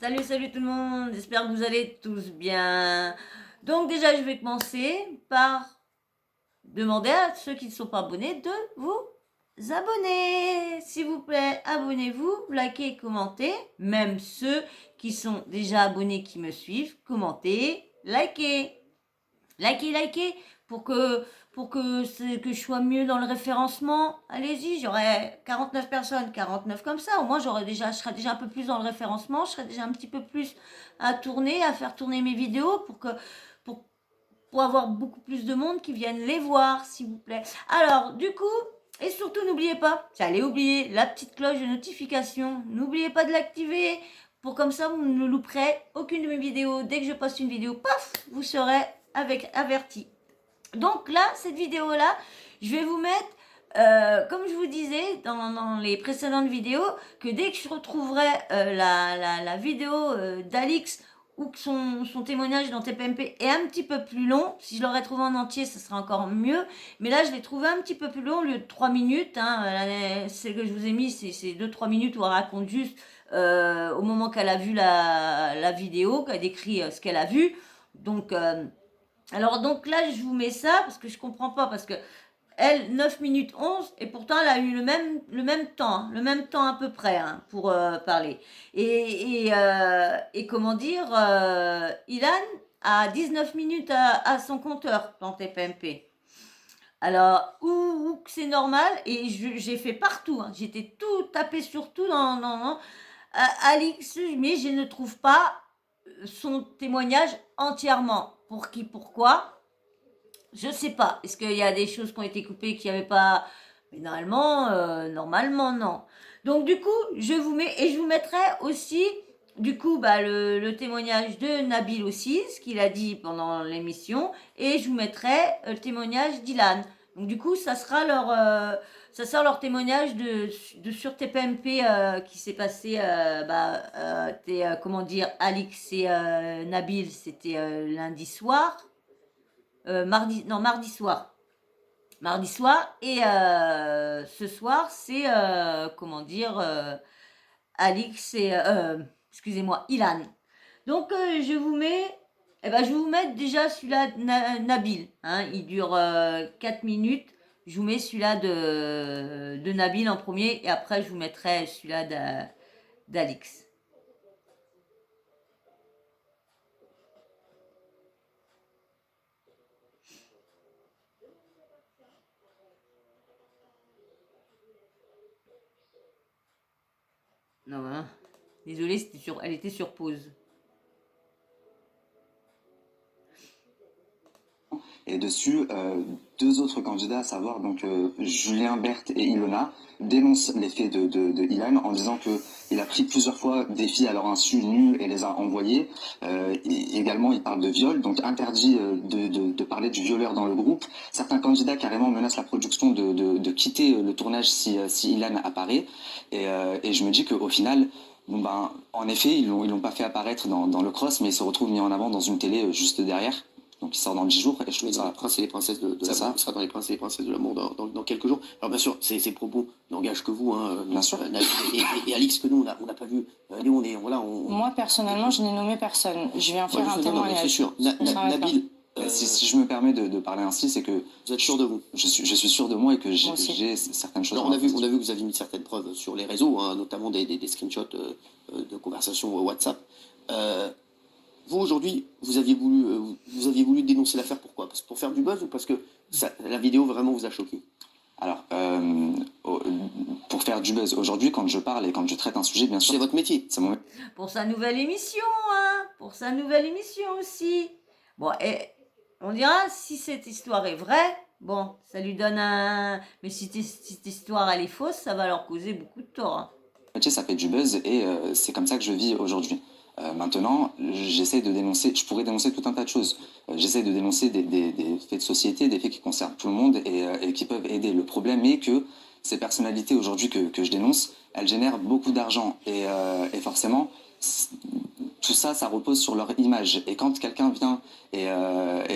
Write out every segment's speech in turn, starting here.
Salut, salut tout le monde, j'espère que vous allez tous bien. Donc déjà, je vais commencer par demander à ceux qui ne sont pas abonnés de vous abonner. S'il vous plaît, abonnez-vous, likez, commentez. Même ceux qui sont déjà abonnés, qui me suivent, commentez, likez. Likez pour que je sois mieux dans le référencement. Allez-y, j'aurai 49 personnes, 49 comme ça. Au moins, je serai déjà un peu plus dans le référencement. Je serai déjà un petit peu plus à tourner, à faire tourner mes vidéos pour, pour avoir beaucoup plus de monde qui viennent les voir, s'il vous plaît. Alors, du coup, et surtout, n'oubliez pas, j'allais oublier la petite cloche de notification. N'oubliez pas de l'activer pour comme ça, vous ne louperez aucune de mes vidéos. Dès que je poste une vidéo, paf, vous serez averti. Donc là, cette vidéo-là, je vais vous mettre, comme je vous disais dans les précédentes vidéos, que dès que je retrouverai la vidéo d'Alix ou que son témoignage dans TPMP est un petit peu plus long, si je l'aurais trouvé en entier, ça serait encore mieux. Mais là, je l'ai trouvé un petit peu plus long, au lieu de 3 minutes. Celle que je vous ai mis, c'est 2-3 minutes où elle raconte juste au moment qu'elle a vu la vidéo, qu'elle décrit ce qu'elle a vu. Donc donc là, je vous mets ça parce que je comprends pas, parce que elle, 9 minutes 11, et pourtant elle a eu le même temps à peu près pour parler. Et comment dire, Ilan a 19 minutes à son compteur dans TPMP. Alors, ou que c'est normal, et j'ai fait partout, j'étais tout tapé sur tout dans Alix, mais je ne trouve pas son témoignage entièrement. Pour qui, pourquoi? Je sais pas. Est-ce qu'il y a des choses qui ont été coupées qu'il n'y avait pas? Mais normalement, non. Donc du coup, je vous mets, et je vous mettrai aussi, du coup, le témoignage de Nabil aussi, ce qu'il a dit pendant l'émission, et je vous mettrai le témoignage d'Ilan. Donc du coup, ça sera leur témoignage de sur TPMP qui s'est passé, comment dire, Alix et Nabil, c'était lundi soir. Mardi soir. Mardi soir. Et ce soir, c'est, comment dire, Alix et, excusez-moi, Ilan. Donc, je vais vous mettre déjà celui-là de Nabil. Il dure 4 minutes. Je vous mets celui-là de Nabil en premier et après, je vous mettrai celui-là d'Alix. Non, désolé, elle était sur pause. Et dessus, deux autres candidats, à savoir donc Julien Berthe et Ilona, dénoncent les faits de Ilan en disant qu'il a pris plusieurs fois des filles à leur insu nues et les a envoyées. Également, il parle de viol, donc interdit de parler du violeur dans le groupe. Certains candidats carrément menacent la production de quitter le tournage si Ilan apparaît. Et je me dis qu'au final, en effet, ils l'ont pas fait apparaître dans le cross, mais il se retrouve mis en avant dans une télé juste derrière. Donc il sort dans 10 jours et je trouve dans la Prince et les Princesses de l'amour. Il sera dans les Princes et les Princesses de l'amour dans quelques jours. Alors bien sûr, ces propos n'engagent que vous, bien sûr. Et Alix, que nous on n'a pas vu. Nous Moi personnellement, je n'ai nommé personne. Je viens faire un témoignage. C'est sûr. Nabil. Si je me permets de parler ainsi, c'est que vous êtes sûr de vous. Je suis sûr de moi et que j'ai certaines choses. Non, on a vu que vous avez mis certaines preuves sur les réseaux, notamment des screenshots de conversations WhatsApp. Vous, aujourd'hui, vous aviez voulu dénoncer l'affaire, pourquoi? Pour faire du buzz ou parce que la vidéo vraiment vous a choqué? Alors, pour faire du buzz, aujourd'hui, quand je parle et quand je traite un sujet, bien sûr... C'est votre métier. C'est mon... Pour sa nouvelle émission, pour sa nouvelle émission aussi. Bon, et on dira, si cette histoire est vraie, bon, ça lui donne un... Mais si cette histoire, elle est fausse, ça va leur causer beaucoup de tort. Mon métier, ça fait du buzz et c'est comme ça que je vis aujourd'hui. Maintenant, j'essaie de dénoncer, je pourrais dénoncer tout un tas de choses. J'essaie de dénoncer des faits de société, des faits qui concernent tout le monde et qui peuvent aider. Le problème est que ces personnalités aujourd'hui que je dénonce, elles génèrent beaucoup d'argent et forcément, tout ça, ça repose sur leur image. Et quand quelqu'un vient et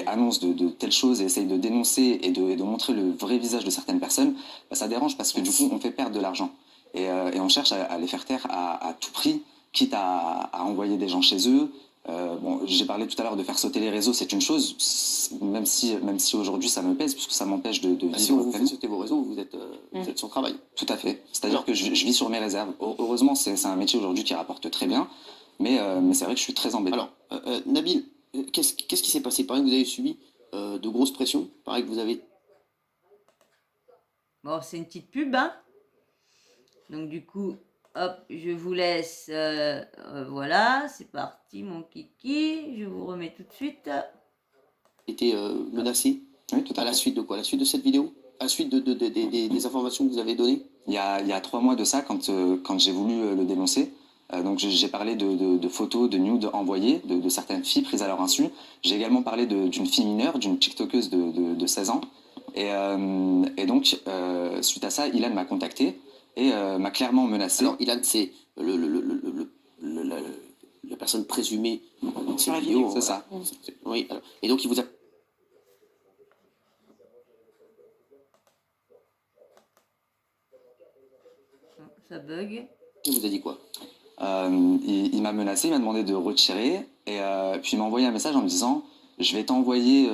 annonce de telles choses et essaye de dénoncer et de montrer le vrai visage de certaines personnes, ça dérange parce que du coup, on fait perdre de l'argent. Et on cherche à les faire taire à tout prix. quitte à envoyer des gens chez eux. Bon, j'ai parlé tout à l'heure de faire sauter les réseaux, c'est une chose, même si aujourd'hui ça me pèse, puisque ça m'empêche de Bah, si vivre on vous fait pleinement. sauter vos réseaux, vous êtes sans travail. Tout à fait. C'est-à-dire que je vis sur mes réserves. Heureusement, c'est un métier aujourd'hui qui rapporte très bien, mais c'est vrai que je suis très embêté. Alors, Nabil, qu'est-ce qui s'est passé? Pareil que vous avez subi de grosses pressions. Pareil que vous avez... Bon, c'est une petite pub, hein. Donc du coup, hop, je vous laisse. Voilà, c'est parti, mon kiki. Je vous remets tout de suite. été menacé. Oui, tout À à la fait. suite de quoi? À la suite de cette vidéo? À la suite des informations que vous avez données? Il y a 3 mois de ça, quand j'ai voulu le dénoncer. Donc j'ai parlé de photos, de nudes envoyées, de certaines filles prises à leur insu. J'ai également parlé d'une fille mineure, d'une TikTokeuse de 16 ans. Et donc, suite à ça, Ilan m'a contacté et m'a clairement menacé. Alors, Ilan, c'est la personne présumée dans cette la vidéo. vidéo, c'est ça. Oui, alors. Et donc, il vous a... Ça bug. Il vous a dit quoi? Il m'a menacé, il m'a demandé de retirer, et puis il m'a envoyé un message en me disant je vais t'envoyer,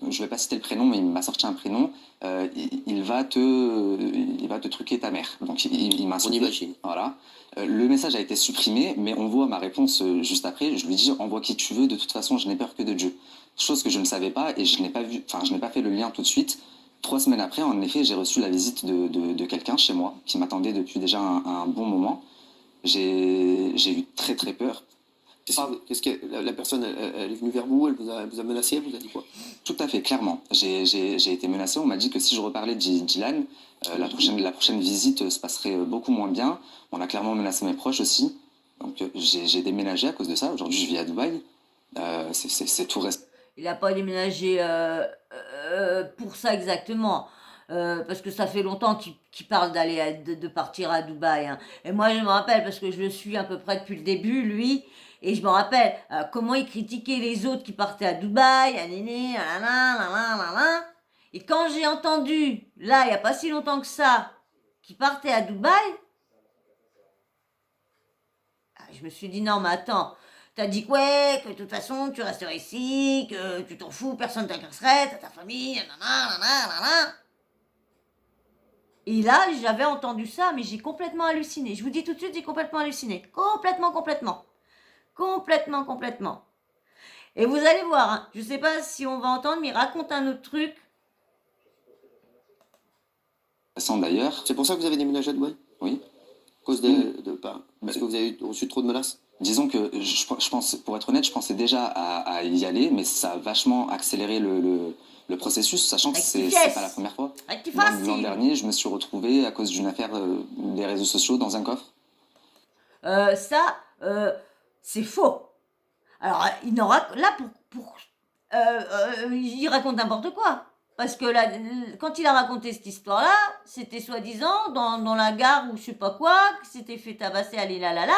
je vais pas citer le prénom, mais il m'a sorti un prénom, il va te truquer ta mère. Donc il m'a On insulté. imagine. Voilà. Le message a été supprimé, mais on voit ma réponse juste après. Je lui dis envoie qui tu veux, de toute façon je n'ai peur que de Dieu. Chose que je ne savais pas et je n'ai pas fait le lien tout de suite. 3 semaines après, en effet, j'ai reçu la visite de quelqu'un chez moi qui m'attendait depuis déjà un bon moment. J'ai eu très très peur. Qu'est-ce que la personne, elle est venue vers vous, elle vous a menacé, elle vous a dit quoi? Tout à fait, clairement. J'ai été menacé. On m'a dit que si je reparlais d'Ilan, la prochaine visite se passerait beaucoup moins bien. On a clairement menacé mes proches aussi. Donc j'ai déménagé à cause de ça. Aujourd'hui, je vis à Dubaï. C'est tout récent. Il n'a pas déménagé pour ça exactement. Parce que ça fait longtemps qu'il parle de partir à Dubaï, hein. Et moi, je me rappelle, parce que je le suis à peu près depuis le début, lui, et je me rappelle comment il critiquait les autres qui partaient à Dubaï, à Néné, Et quand j'ai entendu, là, il n'y a pas si longtemps que ça, qu'il partait à Dubaï, je me suis dit, non, mais attends, t'as dit que ouais, que de toute façon, tu resterais ici, que tu t'en fous, personne t'intéresserait, t'as ta famille, nanana. Et là, j'avais entendu ça, mais j'ai complètement halluciné. Je vous dis tout de suite, j'ai complètement halluciné. Complètement. Et vous allez voir, hein, je sais pas si on va entendre, mais il raconte un autre truc. D'ailleurs, C'est pour ça que vous avez déménagé à Dubaï? oui. À cause parce que vous avez reçu trop de menaces? Disons que je pense, pour être honnête, je pensais déjà à y aller, mais ça a vachement accéléré le processus, sachant que c'est pas la première fois. L'an dernier, je me suis retrouvé à cause d'une affaire des réseaux sociaux dans un coffre. C'est faux. Alors, il raconte n'importe quoi. Parce que là, quand il a raconté cette histoire-là, c'était soi-disant dans la gare ou je sais pas quoi, qu'il s'était fait tabasser à l'Ilalala,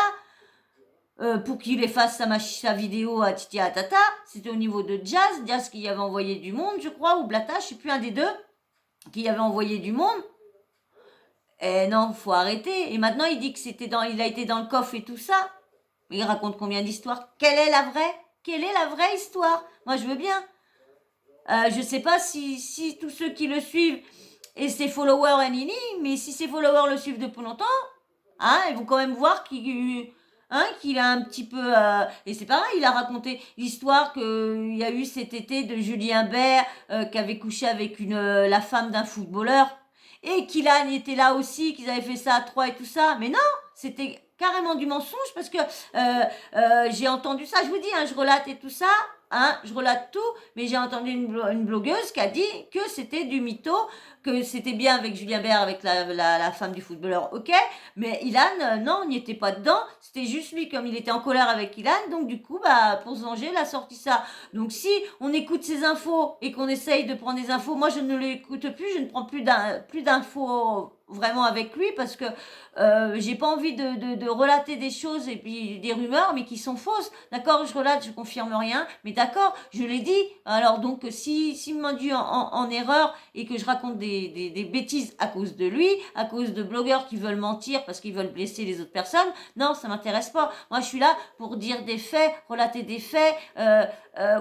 pour qu'il efface sa vidéo à Titi Atata. C'était au niveau de Jazz qui y avait envoyé du monde, je crois, ou Blata, je sais plus, un des deux, qui y avait envoyé du monde. Et non, faut arrêter. Et maintenant, il dit que il a été dans le coffre et tout ça. Mais il raconte combien d'histoires? Quelle est la vraie histoire? Moi, je veux bien. Je sais pas si tous ceux qui le suivent et ses followers, mais si ses followers le suivent depuis longtemps, hein, ils vont quand même voir qu'il a un petit peu... et c'est pareil, il a raconté l'histoire qu'il y a eu cet été de Julien Bert qui avait couché avec la femme d'un footballeur et qu'Ilan était là aussi, qu'ils avaient fait ça à 3 et tout ça. Mais non, c'était carrément du mensonge parce que j'ai entendu ça. Je vous dis, hein, je relate et tout ça. Hein, je relate tout, mais j'ai entendu une blogueuse qui a dit que c'était du mytho, que c'était bien avec Julien Bert, avec la femme du footballeur, ok, mais Ilan, non, on n'y était pas dedans, c'était juste lui, comme il était en colère avec Ilan, donc du coup, pour se venger, il a sorti ça. Donc si on écoute ces infos et qu'on essaye de prendre des infos, moi je ne l'écoute plus, je ne prends plus d'infos vraiment avec lui parce que j'ai pas envie de relater des choses et puis des rumeurs mais qui sont fausses. D'accord, je relate, je confirme rien, mais d'accord, je l'ai dit. Alors donc si m'induit en erreur et que je raconte des bêtises à cause de lui, à cause de blogueurs qui veulent mentir parce qu'ils veulent blesser les autres personnes, non, ça m'intéresse pas. Moi, je suis là pour dire des faits, relater des faits,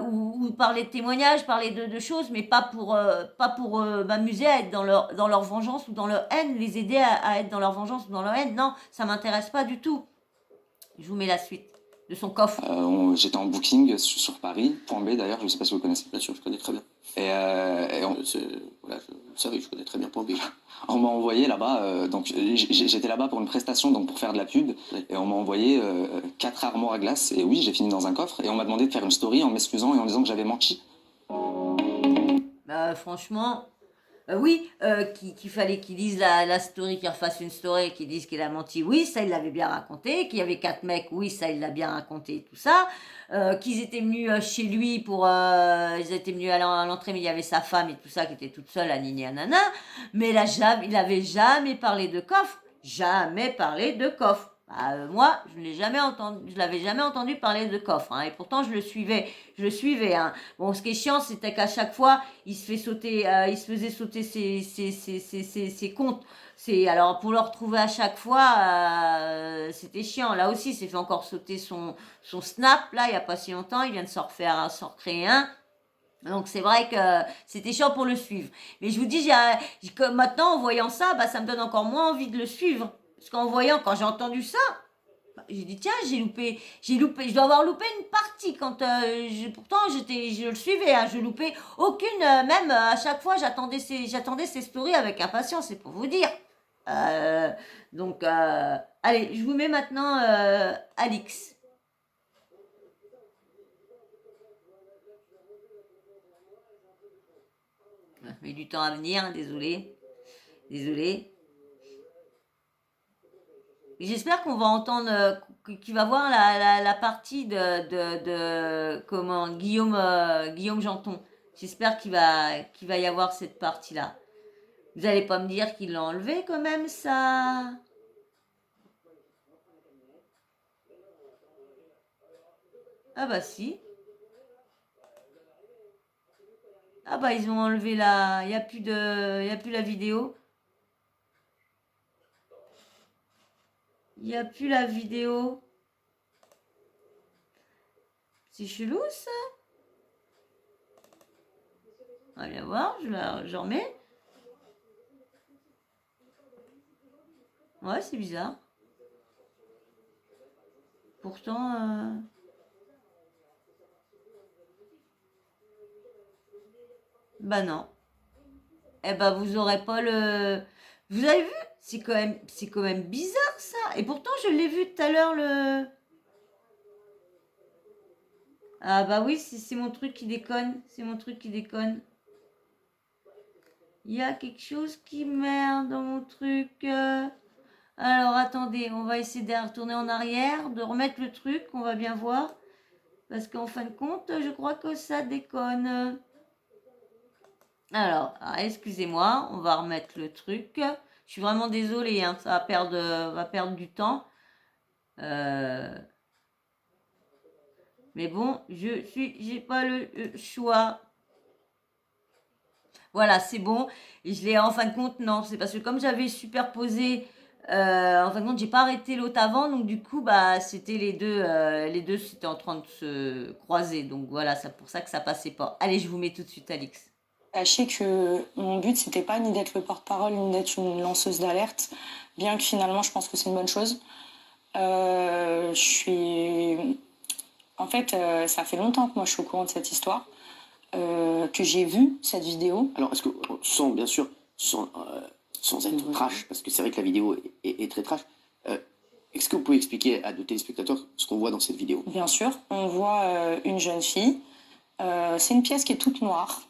ou parler de témoignages, parler de choses, mais pas pour m'amuser à être dans leur vengeance ou dans leur haine, les aider à être dans leur vengeance ou dans leur haine. Non, ça m'intéresse pas du tout. Je vous mets la suite de son coffre. J'étais en booking sur Paris, Point B d'ailleurs, je ne sais pas si vous connaissez. Bien sûr, je connais très bien. Et Voilà, vous savez, je connais très bien Point B. on m'a envoyé là-bas, donc j'étais là-bas pour une prestation, donc pour faire de la pub, Oui. et on m'a envoyé 4 armoires à glace, et oui, j'ai fini dans un coffre, et on m'a demandé de faire une story en m'excusant et en disant que j'avais menti. Franchement, oui, qu'il fallait qu'il dise la story, qu'il refasse une story, qu'il dise qu'il a menti, oui, ça il l'avait bien raconté, qu'il y avait 4 mecs, oui, ça il l'a bien raconté, tout ça, qu'ils étaient venus chez lui ils étaient venus à l'entrée, mais il y avait sa femme et tout ça qui était toute seule à Nini à Nana, mais il avait jamais parlé de coffre, jamais parlé de coffre. Moi, je l'avais jamais entendu parler de coffre, hein, et pourtant je le suivais, hein. Bon, ce qui est chiant, c'était qu'à chaque fois, il se faisait sauter ses comptes. Alors pour le retrouver à chaque fois, c'était chiant. Là aussi, il s'est fait encore sauter son Snap. Là, il y a pas si longtemps, il vient de s'en recréer un. Donc c'est vrai que c'était chiant pour le suivre. Mais je vous dis, comme maintenant en voyant ça, ça me donne encore moins envie de le suivre. Parce quand j'ai entendu ça, j'ai dit tiens, j'ai loupé, je dois avoir loupé une partie pourtant je le suivais, hein, je loupais aucune, même à chaque fois j'attendais ces stories avec impatience, c'est pour vous dire. Donc allez, je vous mets maintenant Alix. Ça met du temps à venir, hein, désolé. J'espère qu'on va entendre, qu'il va voir la partie de comment Guillaume Janton. J'espère qu'il va y avoir cette partie-là. Vous allez pas me dire qu'il l'a enlevé quand même, ça? Ah bah si. Ah bah ils ont enlevé il y a plus la vidéo. Il n'y a plus la vidéo. C'est chelou ça. On va bien voir, je remets. Ouais, c'est bizarre. Pourtant... Bah non. Eh ben vous aurez pas le... Vous avez vu? C'est quand même bizarre ça. Et pourtant je l'ai vu tout à l'heure le... Ah bah oui, c'est mon truc qui déconne. C'est mon truc qui déconne. Il y a quelque chose qui merde dans mon truc. Alors attendez, on va essayer de retourner en arrière, de remettre le truc, on va bien voir. Parce qu'en fin de compte, je crois que ça déconne. Alors, excusez-moi, on va remettre le truc. Je suis vraiment désolée, hein, ça va perdre du temps. Mais bon, j'ai pas le choix. Voilà, c'est bon. Et je l'ai en fin de compte, non, c'est parce que comme j'avais superposé, en fin de compte, j'ai pas arrêté l'autre avant, donc du coup, c'était les deux c'était en train de se croiser. Donc voilà, c'est pour ça que ça passait pas. Allez, je vous mets tout de suite, Alix. Sachez que mon but, c'était pas ni d'être le porte-parole, ni d'être une lanceuse d'alerte, bien que finalement, je pense que c'est une bonne chose. En fait, ça fait longtemps que moi, je suis au courant de cette histoire, que j'ai vu cette vidéo. Alors, est-ce que, bien sûr, sans être trash, parce que c'est vrai que la vidéo est très trash, est-ce que vous pouvez expliquer à nos téléspectateurs ce qu'on voit dans cette vidéo? Bien sûr, on voit une jeune fille. C'est une pièce qui est toute noire.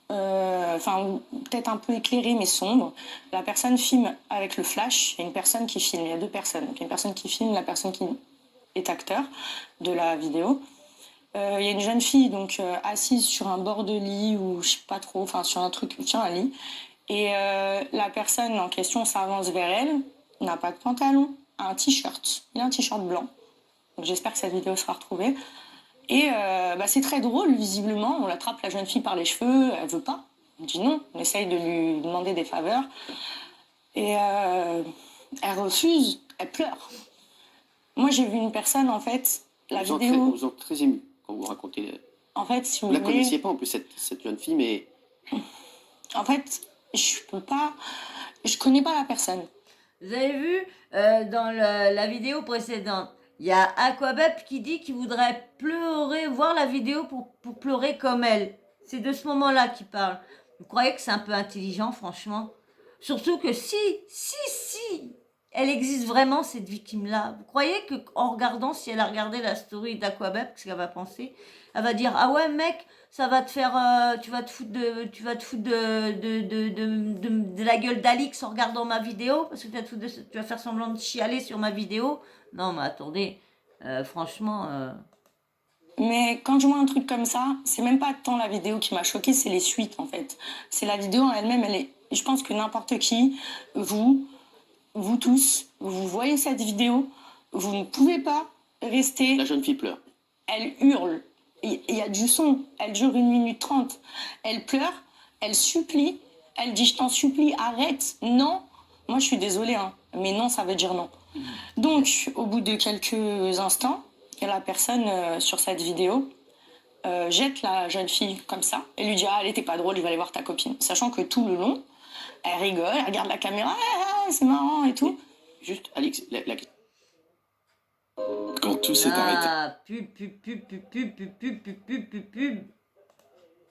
Peut-être un peu éclairée mais sombre. La personne filme avec le flash. Il y a une personne qui filme, il y a deux personnes. Donc, il y a une personne qui filme, la personne qui est acteur de la vidéo. Il y a une jeune fille donc assise sur un bord de lit ou je sais pas trop, sur un truc, un lit. Et la personne en question s'avance vers elle, n'a pas de pantalon, a un t-shirt. Il a un t-shirt blanc. Donc j'espère que cette vidéo sera retrouvée. Et c'est très drôle, visiblement. On l'attrape, la jeune fille, par les cheveux. Elle veut pas. On dit non. On essaye de lui demander des faveurs. Et elle refuse. Elle pleure. Moi, j'ai vu une personne, en fait, la vidéo... Vous êtes très ému quand vous racontez... En fait, si vous Vous la voulez... connaissiez pas, en plus, cette jeune fille, mais... En fait, je peux pas... Je connais pas la personne. Vous avez vu dans la vidéo précédente, il y a Aquabeb qui dit qu'il voudrait pleurer, voir la vidéo pour pleurer comme elle. C'est de ce moment-là qu'il parle. Vous croyez que c'est un peu intelligent, franchement? Surtout que si, elle existe vraiment, cette victime-là. Vous croyez qu'en regardant, si elle a regardé la story d'Aquabeb, qu'est-ce qu'elle va penser? Elle va dire, ah ouais, mec, ça va te faire, tu vas te foutre de la gueule d'Alix en regardant ma vidéo, parce que tu vas faire semblant de chialer sur ma vidéo. Non, mais attendez, franchement... Mais quand je vois un truc comme ça, c'est même pas tant la vidéo qui m'a choquée, c'est les suites, en fait. C'est la vidéo en elle-même, je pense que n'importe qui, vous tous, vous voyez cette vidéo, vous ne pouvez pas rester... La jeune fille pleure. Elle hurle. Il y a du son. Elle dure 1 minute 30. Elle pleure. Elle supplie. Elle dit, je t'en supplie, arrête. Non. Moi, je suis désolée, hein, mais non, ça veut dire non. Donc, au bout de quelques instants, la personne sur cette vidéo jette la jeune fille comme ça et lui dit, ah, elle était pas drôle, je vais aller voir ta copine. Sachant que tout le long, elle rigole, elle regarde la caméra, ah, c'est marrant et tout. Juste, Alix, Quand tout s'est arrêté. Ah, pub.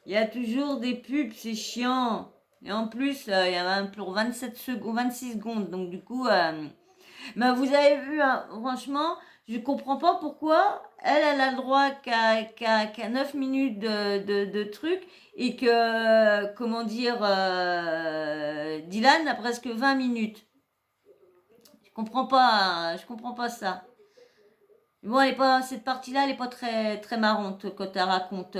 Il y a toujours des pubs, c'est chiant. Et en plus, il y en a pour 27 secondes, 26 secondes. Donc du coup, mais vous avez vu, hein, franchement, je comprends pas pourquoi elle a le droit qu'à 9 minutes de trucs et que, comment dire, Dylan a presque 20 minutes. Je comprends pas ça. Bon, cette partie-là, elle est pas très, très marrante quand elle raconte,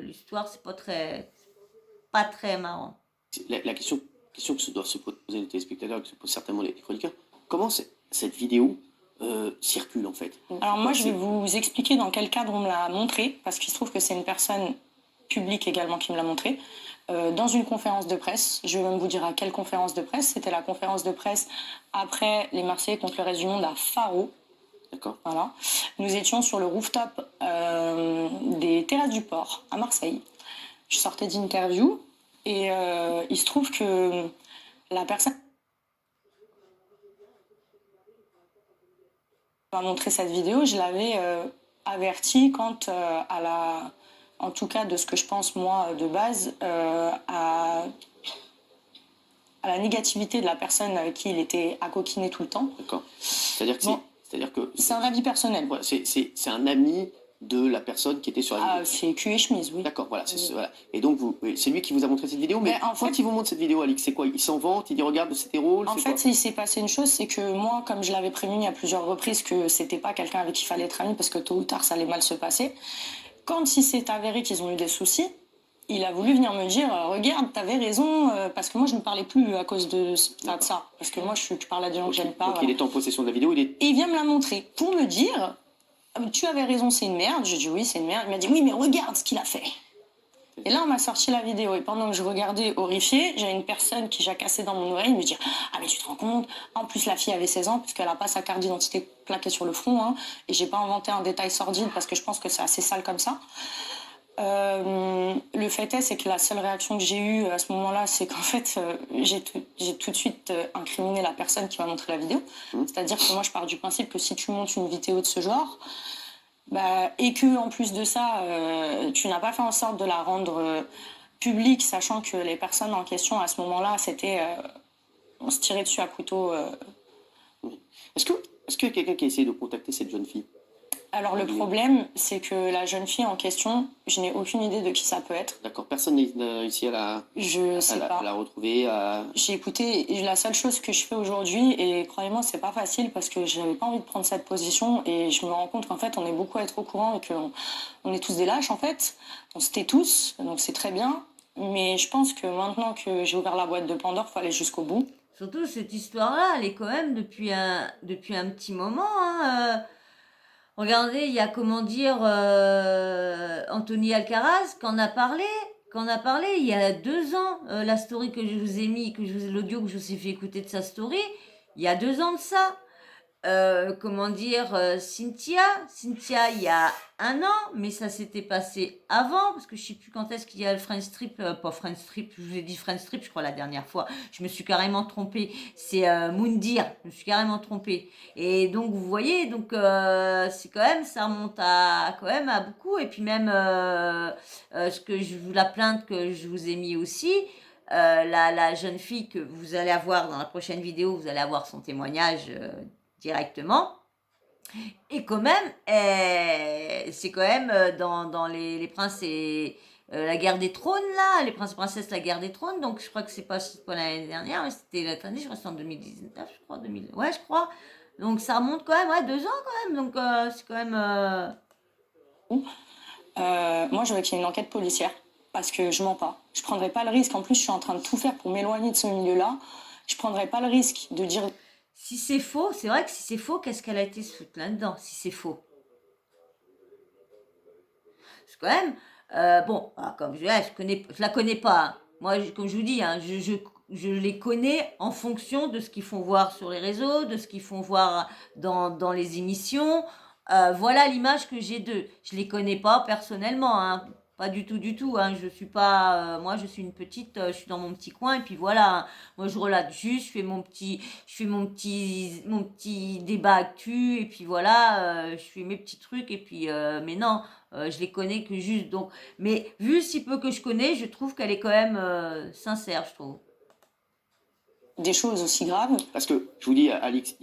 l'histoire, c'est pas très marrant. la question que se doivent se poser les téléspectateurs, que se posent certainement les chroniqueurs, comment cette vidéo circule en fait? Alors moi, je vais vous expliquer dans quel cadre on me l'a montré, parce qu'il se trouve que c'est une personne publique également qui me l'a montré, dans une conférence de presse. Je vais même vous dire à quelle conférence de presse. C'était la conférence de presse après les Marseillais contre le reste du monde à Faro. D'accord. Voilà. Nous étions sur le rooftop des Terrasses du Port à Marseille. Je sortais d'interview et il se trouve que la personne qui m'a montré cette vidéo, je l'avais avertie quant en tout cas de ce que je pense moi de base, à la négativité de la personne à qui il était acoquiné tout le temps. D'accord. C'est-à-dire que c'est un avis personnel. Voilà, c'est un ami de la personne qui était sur la vidéo. C'est cul et chemise, oui. D'accord, voilà, voilà. Et donc c'est lui qui vous a montré cette vidéo, mais en fait, il vous montre cette vidéo, Alix, c'est quoi? Il s'en vante, il dit regarde, c'était drôle. En fait, il s'est passé une chose, c'est que moi, comme je l'avais prévenu à plusieurs reprises que c'était pas quelqu'un avec qui il fallait être ami parce que tôt ou tard ça allait mal se passer. Quand il s'est avéré qu'ils ont eu des soucis, il a voulu venir me dire regarde, t'avais raison, parce que moi je ne parlais plus à cause de ça. Parce que moi je parle à des gens que j'aime pas. Donc il est en possession de la vidéo, Et il vient me la montrer pour me dire tu avais raison, c'est une merde. J'ai dit oui, c'est une merde. Il m'a dit oui, mais regarde ce qu'il a fait. Et là, on m'a sorti la vidéo. Et pendant que je regardais horrifiée, j'avais une personne qui jacassait dans mon oreille me dire ah, mais tu te rends compte? En plus, la fille avait 16 ans, puisqu'elle n'a pas sa carte d'identité plaquée sur le front. Hein, et j'ai pas inventé un détail sordide parce que je pense que c'est assez sale comme ça. Le fait est, c'est que la seule réaction que j'ai eue à ce moment-là, c'est qu'en fait, j'ai tout de suite incriminé la personne qui m'a montré la vidéo. C'est-à-dire que moi, je pars du principe que si tu montes une vidéo de ce genre, et que en plus de ça, tu n'as pas fait en sorte de la rendre publique, sachant que les personnes en question à ce moment-là, c'était, on se tirait dessus à couteau. Est-ce qu'il y a quelqu'un qui a essayé de contacter cette jeune fille? Alors le problème, c'est que la jeune fille en question, je n'ai aucune idée de qui ça peut être. D'accord, personne n'a réussi à la retrouver. J'ai écouté, et la seule chose que je fais aujourd'hui, et croyez-moi, c'est pas facile parce que j'avais pas envie de prendre cette position et je me rends compte qu'en fait, on est beaucoup à être au courant et qu'on est tous des lâches en fait. On se tait tous, donc c'est très bien. Mais je pense que maintenant que j'ai ouvert la boîte de Pandore, il faut aller jusqu'au bout. Surtout cette histoire-là, elle est quand même depuis un petit moment, hein. Regardez, il y a comment dire Anthony Alcaraz qu'en a parlé il y a 2 ans. La story que je vous ai mis, l'audio que je vous ai fait écouter de sa story, il y a 2 ans de ça. Comment dire, Cynthia, il y a 1 an, mais ça s'était passé avant, parce que je sais plus quand est-ce qu'il y a le French Strip, pas French Strip, je vous ai dit French Strip, je crois, la dernière fois, je me suis carrément trompée, c'est Moundir, je me suis carrément trompée, et donc vous voyez, donc c'est quand même, ça remonte quand même à beaucoup, et puis même la plainte que je vous ai mis aussi, la jeune fille que vous allez avoir dans la prochaine vidéo, vous allez avoir son témoignage directement. Et quand même, c'est quand même dans les princes et la guerre des trônes, là, les princes et princesses, la guerre des trônes. Donc je crois que c'est pas l'année dernière, mais c'était l'année, je crois que c'est en 2019, je crois, ouais, je crois. Donc ça remonte quand même, ouais, 2 ans quand même. Donc c'est quand même. Moi, je veux qu'il y ait une enquête policière parce que je mens pas. Je prendrai pas le risque. En plus, je suis en train de tout faire pour m'éloigner de ce milieu-là. Je prendrai pas le risque de dire. Si c'est faux, c'est vrai que si c'est faux, qu'est-ce qu'elle a été foute là-dedans, si c'est faux? C'est quand même, bon, comme je la connais pas, hein. Moi, comme je vous dis, hein, je les connais en fonction de ce qu'ils font voir sur les réseaux, de ce qu'ils font voir dans les émissions. Voilà l'image que j'ai d'eux. Je les connais pas personnellement, hein. Pas du tout, hein. Je suis pas, moi, je suis une petite, je suis dans mon petit coin et puis voilà, hein. Moi, je relate juste, je fais mon petit débat actu et puis voilà, je fais mes petits trucs et puis, mais non, je les connais que juste donc. Mais vu si peu que je connais, je trouve qu'elle est quand même sincère, je trouve. Des choses aussi graves. Parce que je vous dis, Alix,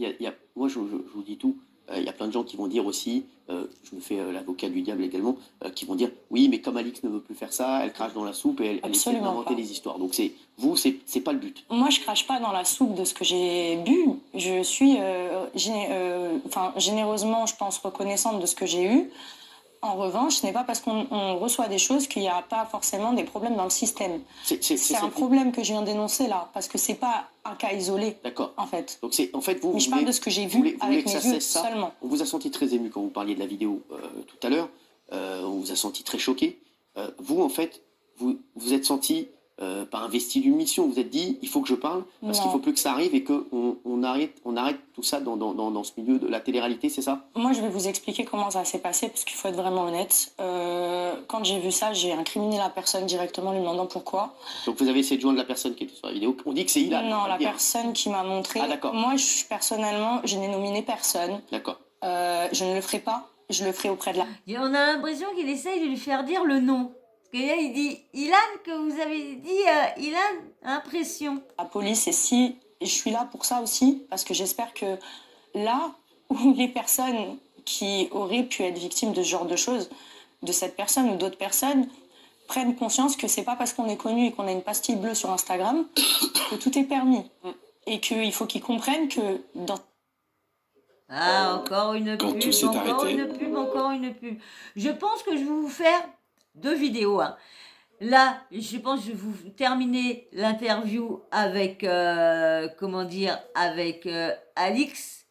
moi je vous dis tout. Il y a plein de gens qui vont dire aussi, je me fais l'avocat du diable également, qui vont dire oui, mais comme Alix ne veut plus faire ça, elle crache dans la soupe et elle essaie d'inventer des histoires. Donc c'est pas le but. Moi, je crache pas dans la soupe de ce que j'ai bu. Je suis généreusement, je pense, reconnaissante de ce que j'ai eu. En revanche, ce n'est pas parce qu'on reçoit des choses qu'il n'y a pas forcément des problèmes dans le système. C'est un problème que je viens d'énoncer là, parce que c'est pas un cas isolé. D'accord. En fait. Donc en fait vous. Mais je parle de ce que j'ai vu avec mes yeux seulement. On vous a senti très ému quand vous parliez de la vidéo tout à l'heure. On vous a senti très choqué. Vous en fait, vous êtes senti pas investi d'une mission. Vous êtes dit, il faut que je parle parce qu'il faut plus que ça arrive et que on arrête tout ça dans ce milieu de la télé-réalité, c'est ça? Moi, je vais vous expliquer comment ça s'est passé parce qu'il faut être vraiment honnête. Quand j'ai vu ça, j'ai incriminé la personne directement, lui demandant pourquoi. Donc vous avez essayé de joindre la personne qui était sur la vidéo. On dit que c'est Ilan. Non, la personne qui m'a montré. Ah d'accord. Moi, personnellement, je n'ai nominé personne. D'accord. Je ne le ferai pas. Je le ferai auprès de la. On a l'impression qu'il essaye de lui faire dire le nom. Parce que là, il dit Ilan, que vous avez dit Ilan, impression. La police, et si je suis là pour ça aussi, parce que j'espère que là où les personnes qui auraient pu être victimes de ce genre de choses, de cette personne ou d'autres personnes, prennent conscience que c'est pas parce qu'on est connu et qu'on a une pastille bleue sur Instagram que tout est permis. Et qu'il faut qu'ils comprennent que dans. Ah, encore une pub, encore une pub. Je pense que je vais vous faire 2 vidéos, hein. Là, je pense que je vais vous terminer l'interview avec, avec Alix.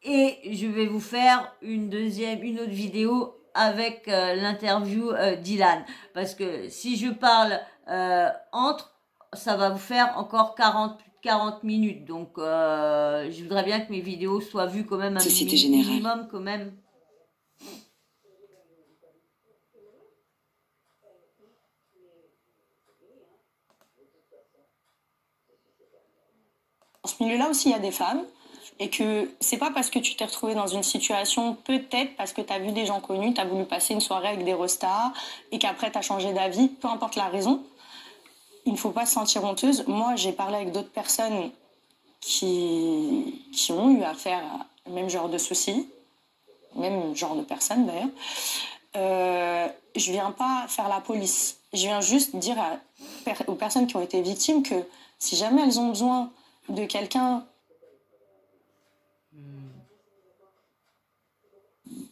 Et je vais vous faire une autre vidéo avec l'interview d'Ilan. Parce que si je parle ça va vous faire encore 40 minutes. Donc, je voudrais bien que mes vidéos soient vues quand même un minimum quand même. Dans ce milieu-là aussi, il y a des femmes. Et que c'est pas parce que tu t'es retrouvée dans une situation, peut-être parce que tu as vu des gens connus, tu as voulu passer une soirée avec des restas et qu'après tu as changé d'avis, peu importe la raison, il ne faut pas se sentir honteuse. Moi, j'ai parlé avec d'autres personnes qui ont eu affaire au même genre de soucis, même genre de personnes d'ailleurs. Je viens pas faire la police. Je viens juste dire aux personnes qui ont été victimes que si jamais elles ont besoin de quelqu'un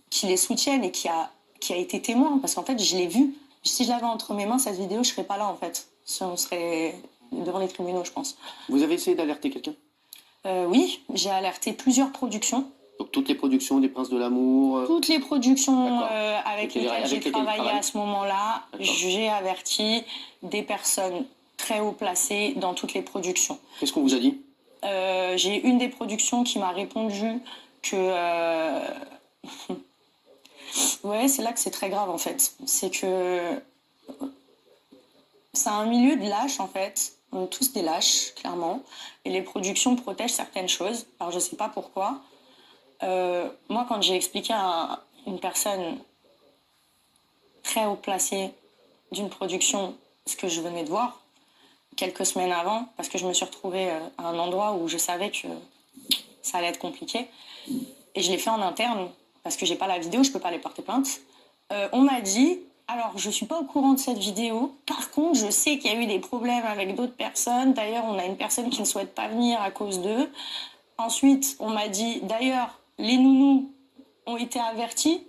qui les soutiennent et qui a été témoin, parce qu'en fait, je l'ai vu. Si je l'avais entre mes mains, cette vidéo, je serais pas là en fait. On serait devant les tribunaux, je pense. Vous avez essayé d'alerter quelqu'un? Oui, j'ai alerté plusieurs productions. Donc toutes les productions des Princes de l'amour. Toutes les productions D'accord. avec Lesquelles- lesquelles avec j'ai lesquelles il travaillé travaille. à ce moment-là, D'accord. j'ai averti des personnes très haut placées dans toutes les productions. Qu'est-ce qu'on vous a dit? J'ai une des productions qui m'a répondu que... ouais, c'est là que c'est très grave en fait. C'est que c'est un milieu de lâches en fait. On est tous des lâches, clairement. Et les productions protègent certaines choses. Alors je sais pas pourquoi. Moi, quand j'ai expliqué à une personne très haut placée d'une production ce que je venais de voir, quelques semaines avant, parce que je me suis retrouvée à un endroit où je savais que ça allait être compliqué, et je l'ai fait en interne, parce que j'ai pas la vidéo, je peux pas aller porter plainte. On m'a dit, alors je suis pas au courant de cette vidéo, par contre je sais qu'il y a eu des problèmes avec d'autres personnes, d'ailleurs on a une personne qui ne souhaite pas venir à cause d'eux. Ensuite on m'a dit, d'ailleurs les nounous ont été avertis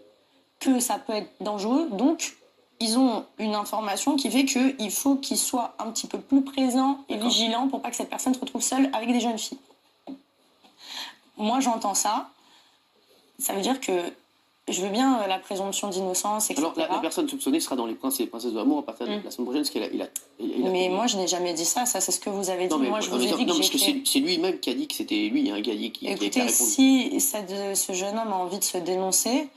que ça peut être dangereux, donc ils ont une information qui fait qu'il faut qu'ils soient un petit peu plus présents et vigilants pour pas que cette personne se retrouve seule avec des jeunes filles. Moi j'entends ça, ça veut dire que je veux bien la présomption d'innocence, etc. Alors la personne soupçonnée sera dans les Princes et les Princesses de l'amour à partir de la semaine prochaine, parce qu'il a Mais moi je n'ai jamais dit ça, ça c'est ce que vous avez dit. Non, mais, moi je vous ai dit que parce que j'ai c'est lui-même qui a dit que c'était lui, hein, qui a dit qui a Écoutez, répondu. si ce jeune homme a envie de se dénoncer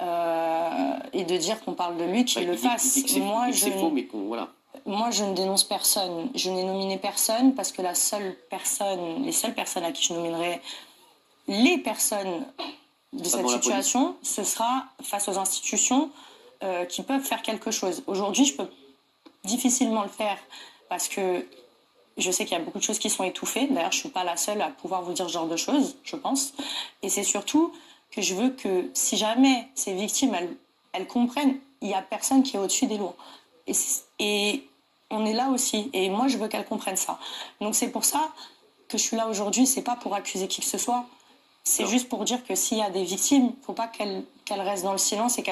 et de dire qu'on parle de lui, qu'il le fasse. Moi, c'est faux, mais voilà. Moi, je ne dénonce personne. Je n'ai nominé personne parce que les seules personnes à qui je nominerai les personnes de cette situation, ce sera face aux institutions qui peuvent faire quelque chose. Aujourd'hui, je peux difficilement le faire parce que je sais qu'il y a beaucoup de choses qui sont étouffées. D'ailleurs, je ne suis pas la seule à pouvoir vous dire ce genre de choses, je pense. Et c'est surtout que je veux que si jamais ces victimes, elles comprennent, il n'y a personne qui est au-dessus des lois. Et on est là aussi. Et moi, je veux qu'elles comprennent ça. Donc c'est pour ça que je suis là aujourd'hui. C'est pas pour accuser qui que ce soit. C'est juste pour dire que s'il y a des victimes, il ne faut pas qu'elles restent dans le silence et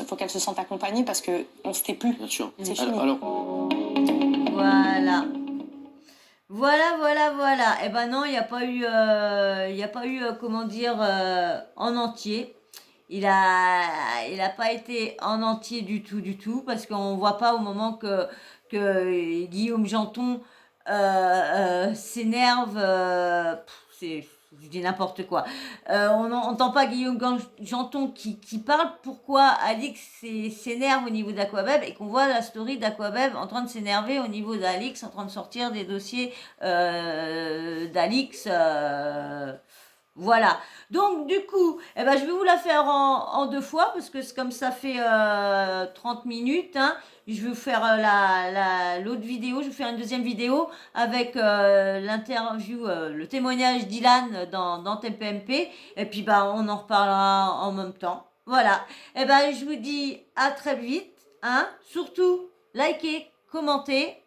faut qu'elles se sentent accompagnées parce qu'on ne se tait plus. Bien sûr. C'est fini. Alors... Voilà. Voilà. Eh ben non, il n'y a pas eu, comment dire, en entier. Il a pas été en entier du tout, parce qu'on voit pas au moment que Guillaume Janton s'énerve. Je dis n'importe quoi. On n'entend pas Guillaume Janton qui parle pourquoi Alix s'énerve au niveau d'Aquabeb et qu'on voit la story d'Aquabeb en train de s'énerver au niveau d'Alix, en train de sortir des dossiers d'Alix. Voilà. Donc du coup, je vais vous la faire en deux fois parce que comme ça fait 30 minutes. Hein. Je vais vous faire l'autre vidéo. Je vais vous faire une deuxième vidéo avec l'interview, le témoignage d'Ilan dans TPMP. Et puis on en reparlera en même temps. Voilà. Je vous dis à très vite. Hein. Surtout, likez, commentez.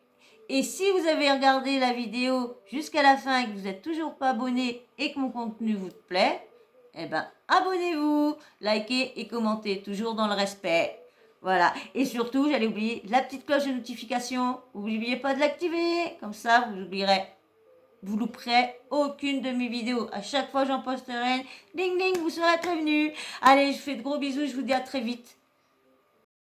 Et si vous avez regardé la vidéo jusqu'à la fin et que vous n'êtes toujours pas abonné et que mon contenu vous plaît, abonnez-vous, likez et commentez, toujours dans le respect. Voilà. Et surtout, j'allais oublier la petite cloche de notification. Vous n'oubliez pas de l'activer. Comme ça, vous louperez aucune de mes vidéos. À chaque fois, j'en posterai une. Ding, ding, vous serez prévenus. Allez, je vous fais de gros bisous. Je vous dis à très vite.